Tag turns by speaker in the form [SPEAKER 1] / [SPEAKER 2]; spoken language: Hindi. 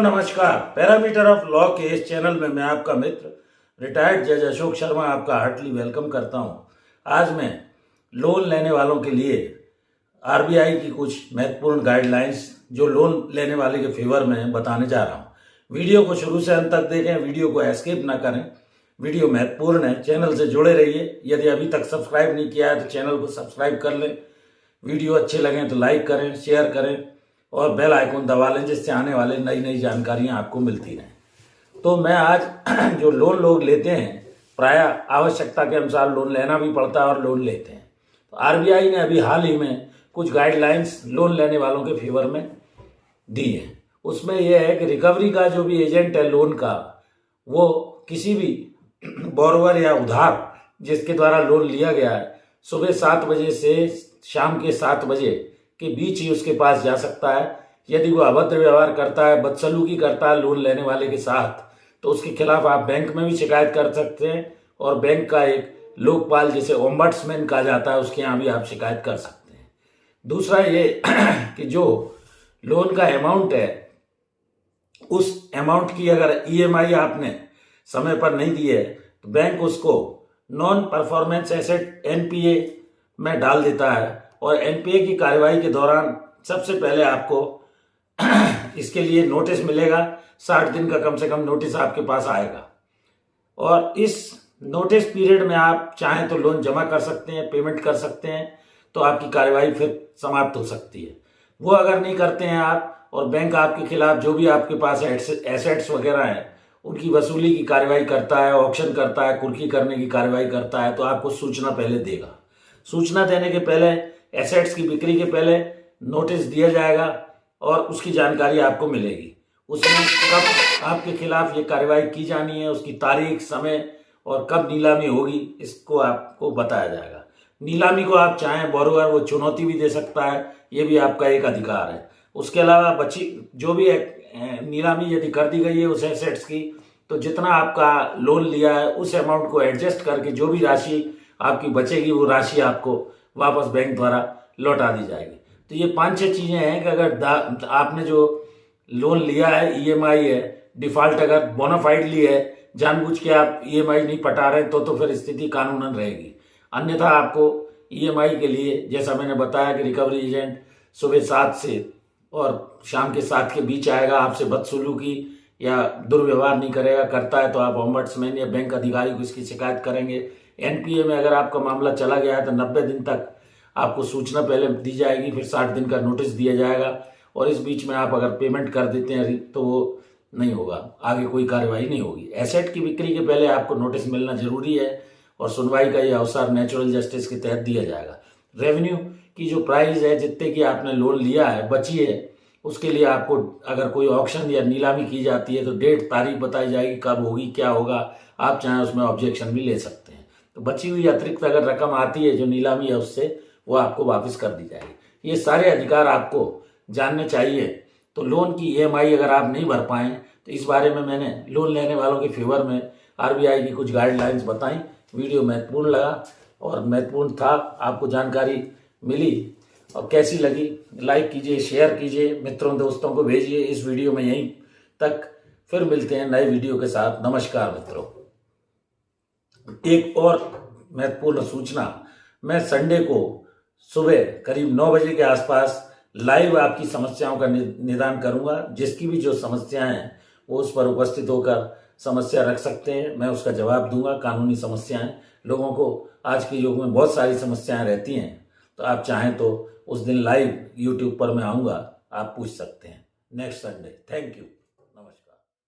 [SPEAKER 1] नमस्कार। पैरामीटर ऑफ लॉ के इस चैनल में मैं आपका मित्र रिटायर्ड जज अशोक शर्मा आपका हार्टली वेलकम करता हूं। आज मैं लोन लेने वालों के लिए आरबीआई की कुछ महत्वपूर्ण गाइडलाइंस जो लोन लेने वाले के फेवर में बताने जा रहा हूं। वीडियो को शुरू से अंत तक देखें, वीडियो को एस्केप ना करें। वीडियो महत्वपूर्ण है, चैनल से जुड़े रहिए। यदि अभी तक सब्सक्राइब नहीं किया है तो चैनल को सब्सक्राइब कर लें। वीडियो अच्छे लगें तो लाइक करें, शेयर करें और बेल आइकन दबा लें, जिससे आने वाले नई नई जानकारियां आपको मिलती रहें। तो मैं आज जो लोन लोग लेते हैं, प्रायः आवश्यकता के अनुसार लोन लेना भी पड़ता है और लोन लेते हैं। तो आरबीआई ने अभी हाल ही में कुछ गाइडलाइंस लोन लेने वालों के फेवर में दी हैं। उसमें यह है कि रिकवरी का जो भी एजेंट है लोन का, वो किसी भी बोरोवर या उधार जिसके द्वारा लोन लिया गया है, सुबह 7 बजे से शाम के 7 बजे के बीच ही उसके पास जा सकता है। यदि वो अभद्र व्यवहार करता है, बदसलूकी करता है लोन लेने वाले के साथ, तो उसके खिलाफ आप बैंक में भी शिकायत कर सकते हैं और बैंक का एक लोकपाल, जिसे ओम्बड्समैन कहा जाता है, उसके यहाँ भी आप शिकायत कर सकते हैं। दूसरा ये कि जो लोन का अमाउंट है, उस अमाउंट की अगर ईएमआई आपने समय पर नहीं दी है तो बैंक उसको नॉन परफॉर्मेंस एसेट एनपीए में डाल देता है और एनपीए की कार्यवाही के दौरान सबसे पहले आपको इसके लिए नोटिस मिलेगा। 60 दिन का कम से कम नोटिस आपके पास आएगा और इस नोटिस पीरियड में आप चाहें तो लोन जमा कर सकते हैं, पेमेंट कर सकते हैं, तो आपकी कार्यवाही फिर समाप्त हो सकती है। वो अगर नहीं करते हैं आप और बैंक आपके खिलाफ जो भी आपके पास एसेट्स वगैरह हैं उनकी वसूली की कार्यवाही करता है, ऑक्शन करता है, कुर्की करने की कार्यवाही करता है, तो आपको सूचना पहले देगा। सूचना देने के पहले, एसेट्स की बिक्री के पहले नोटिस दिया जाएगा और उसकी जानकारी आपको मिलेगी। उसमें कब आपके खिलाफ ये कार्यवाही की जानी है, उसकी तारीख, समय और कब नीलामी होगी, इसको आपको बताया जाएगा। नीलामी को आप चाहें बोरोवर वो चुनौती भी दे सकता है, ये भी आपका एक अधिकार है। उसके अलावा बची जो भी नीलामी यदि कर दी गई है उस एसेट्स की, तो जितना आपका लोन लिया है उस अमाउंट को एडजस्ट करके जो भी राशि आपकी बचेगी वो राशि आपको वापस बैंक द्वारा लौटा दी जाएगी। तो ये 5-6 चीजें हैं कि अगर आपने जो लोन लिया है, ईएमआई है, डिफॉल्ट अगर बोनाफाइडली है, जानबूझ के आप ईएमआई नहीं पटा रहे तो फिर स्थिति कानूनन रहेगी। अन्यथा आपको ईएमआई के लिए, जैसा मैंने बताया कि रिकवरी एजेंट सुबह 7 से और शाम के 7 के बीच आएगा, आपसे बदसलूकी या दुर्व्यवहार नहीं करेगा। करता है तो आप ओम्बड्समैन या बैंक अधिकारी को इसकी शिकायत करेंगे। एनपीए में अगर आपका मामला चला गया है तो 90 दिन तक आपको सूचना पहले दी जाएगी, फिर 60 दिन का नोटिस दिया जाएगा और इस बीच में आप अगर पेमेंट कर देते हैं तो वो नहीं होगा, आगे कोई कार्यवाही नहीं होगी। एसेट की बिक्री के पहले आपको नोटिस मिलना जरूरी है और सुनवाई का ये अवसर नेचुरल जस्टिस के तहत दिया जाएगा। रेवेन्यू की जो प्राइस है, जितने की आपने लोन लिया है, बची है, उसके लिए आपको अगर कोई ऑक्शन या नीलामी की जाती है तो डेट, तारीख बताई जाएगी, कब होगी, क्या होगा। आप चाहें उसमें ऑब्जेक्शन भी ले सकते हैं। तो बची हुई अतिरिक्त अगर रकम आती है जो नीलामी है उससे, वो आपको वापस कर दी जाएगी। ये सारे अधिकार आपको जानने चाहिए। तो लोन की ईएमआई अगर आप नहीं भर पाएं तो इस बारे में मैंने लोन लेने वालों के फेवर में आरबीआई की कुछ गाइडलाइंस बताई। वीडियो महत्वपूर्ण लगा और महत्वपूर्ण था, आपको जानकारी मिली और कैसी लगी लाइक कीजिए, शेयर कीजिए, मित्रों दोस्तों को भेजिए। इस वीडियो में यहीं तक, फिर मिलते हैं नए वीडियो के साथ। नमस्कार मित्रों। एक और महत्वपूर्ण सूचना, मैं संडे को सुबह करीब 9 बजे के आसपास लाइव आपकी समस्याओं का निदान करूंगा। जिसकी भी जो समस्याएं हैं वो उस पर उपस्थित होकर समस्या रख सकते हैं, मैं उसका जवाब दूंगा। कानूनी समस्याएं, लोगों को आज के युग में बहुत सारी समस्याएं रहती हैं, तो आप चाहें तो उस दिन लाइव यूट्यूब पर मैं आऊँगा, आप पूछ सकते हैं नेक्स्ट संडे। Thank you.